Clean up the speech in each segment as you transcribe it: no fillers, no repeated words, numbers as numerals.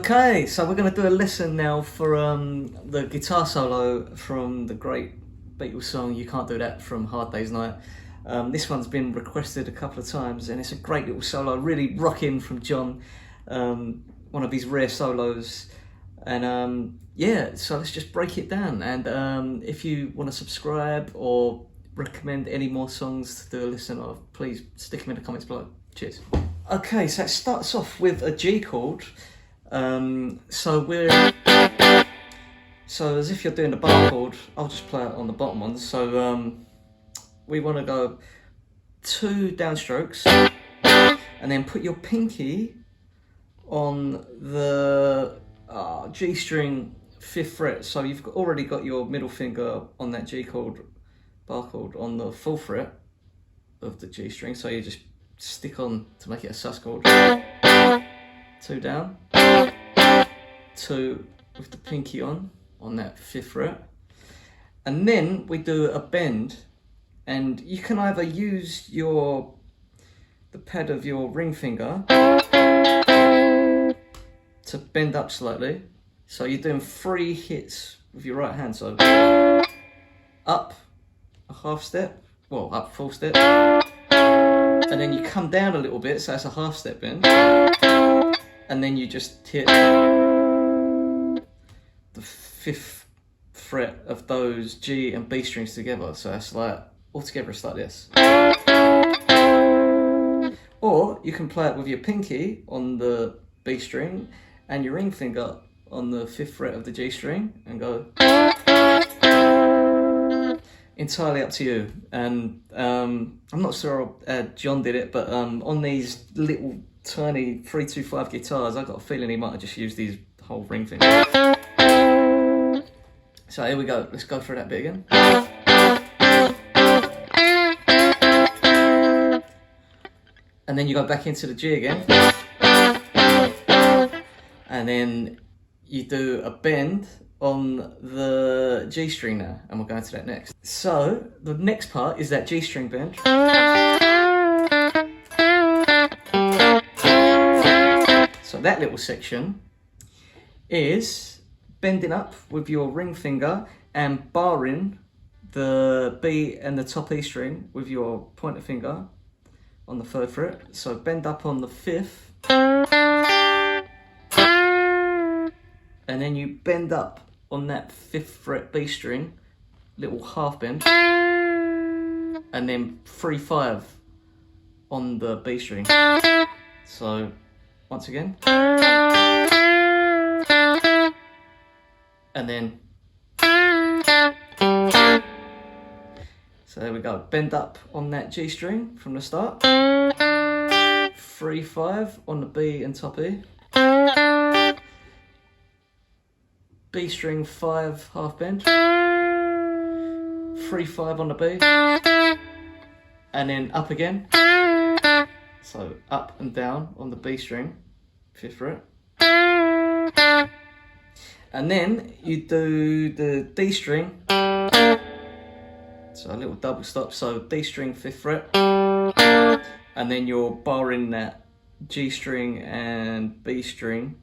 Okay, so we're going to do a lesson now for the guitar solo from the great Beatles song You Can't Do That from Hard Day's Night. This one's been requested a couple of times and it's a great little solo, really rocking from John, one of his rare solos. And yeah, so let's just break it down. And if you want to subscribe or recommend any more songs to do a listen of, please stick them in the comments below. Cheers. Okay, so it starts off with a G chord. So as if you're doing the bar chord, I'll just play it on the bottom one. So we want to go 2 downstrokes and then put your pinky on the G string 5th fret. So you've already got your middle finger on that G chord, bar chord, on the 4th fret of the G string. So you just stick on to make it a sus chord. 2 down, 2 with the pinky on that 5th fret, and then we do a bend, and you can either use the pad of your ring finger to bend up slightly, so you're doing 3 hits with your right hand, so up a half step, well up full step, and then you come down a little bit, so that's a half step bend. And then you just hit the 5th fret of those G and B strings together. So that's like, altogether it's like this. Or you can play it with your pinky on the B string and your ring finger on the 5th fret of the G string and go. Entirely up to you. And I'm not sure John did it, but on these little tiny 325 guitars, I got a feeling he might have just used these whole ring finger. So here we go, let's go through that bit again. And then you go back into the G again. And then you do a bend on the G string now, and we'll go into that next. So the next part is that G string bend. So that little section is bending up with your ring finger and barring the B and the top E string with your pointer finger on the 3rd fret. So bend up on the 5th, and then you bend up on that 5th fret B string, little half bend, and then 3/5 on the B string. So once again, and then, so there we go, bend up on that G string from the start, 3/5 on the B and top E, B string 5 half bend, 3/5 on the B, and then up again, so up and down on the B string, 5th fret. And then you do the D string, so a little double stop, so D string 5th fret, and then you're barring that G string and B string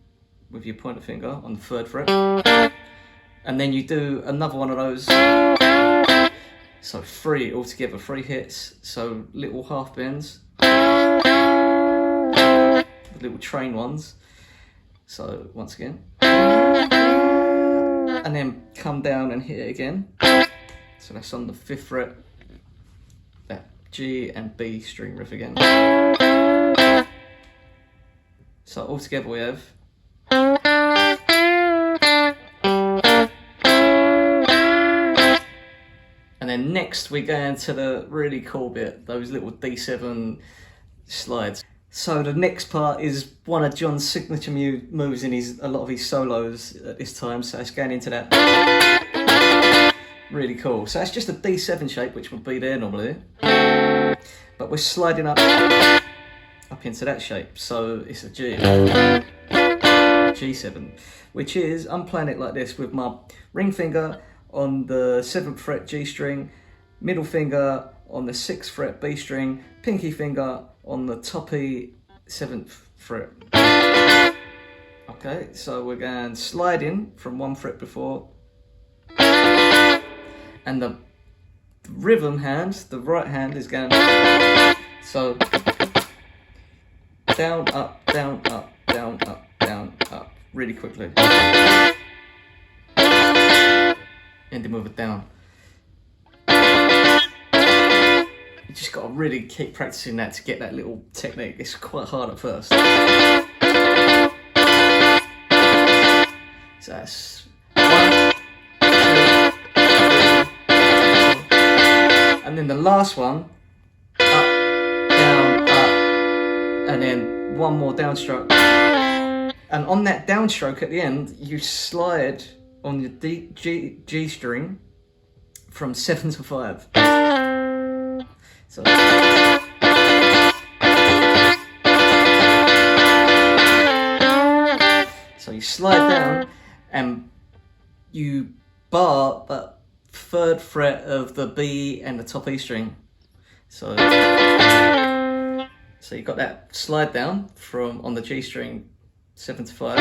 with your pointer finger on the 3rd fret. And then you do another one of those, so 3 altogether, 3 hits, so little half bends, little train ones. So once again, and then come down and hit it again. So that's on the 5th fret, that G and B string riff again. So altogether we have. And then next we go into the really cool bit, those little D7 slides. So the next part is one of John's signature moves in a lot of his solos at this time, so it's going into that. Really cool. So it's just a D7 shape, which would be there normally, but we're sliding up into that shape, so it's a G, G7, which is, I'm playing it like this with my ring finger on the 7th fret G string, middle finger on the 6th fret B string, pinky finger on the top E 7th fret. Okay, so we're going sliding from 1 fret before, and the rhythm hand, the right hand is going, so down, up, down, up, down, up, down, up, really quickly. Ending with a down. You just got to really keep practicing that to get that little technique. It's quite hard at first. So that's 1, 2, 3, 4. And then the last one, up, down, up, and then one more downstroke. And on that downstroke at the end, you slide on your G string from 7 to 5. So you slide down and you bar the 3rd fret of the B and the top E string. So you got that slide down from on the G string 7 to 5.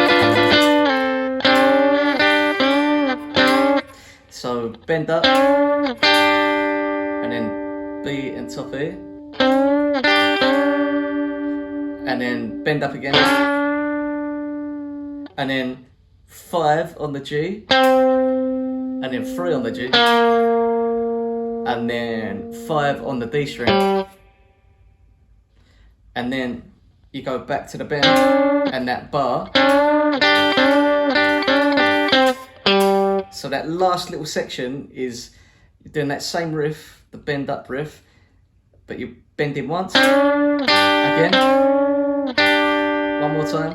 So bend up and then B and top E, and then bend up again, and then 5 on the G, and then 3 on the G, and then 5 on the D string, and then you go back to the bend and that bar. So that last little section is you're doing that same riff, the bend up riff, but you bend in once, again, one more time,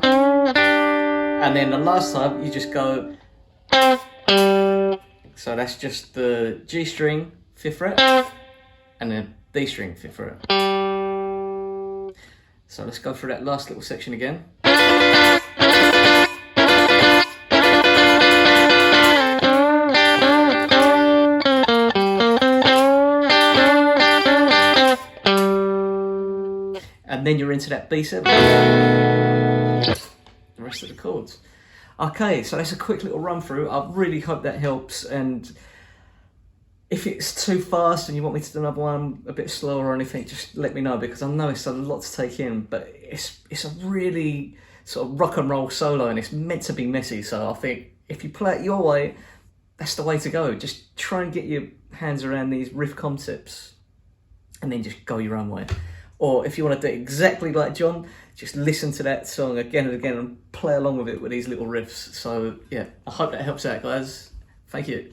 and then the last time you just go. So that's just the G string 5th fret and then D string 5th fret. So let's go through that last little section again. And then you're into that B7. The rest of the chords. Okay, so that's a quick little run through. I really hope that helps. And if it's too fast and you want me to do another one a bit slower or anything, just let me know, because I know it's a lot to take in. But it's a really sort of rock and roll solo, and it's meant to be messy. So I think if you play it your way, that's the way to go. Just try and get your hands around these riff concepts, and then just go your own way. Or if you want to do it exactly like John, just listen to that song again and again and play along with it with these little riffs. So yeah, I hope that helps out, guys. Thank you.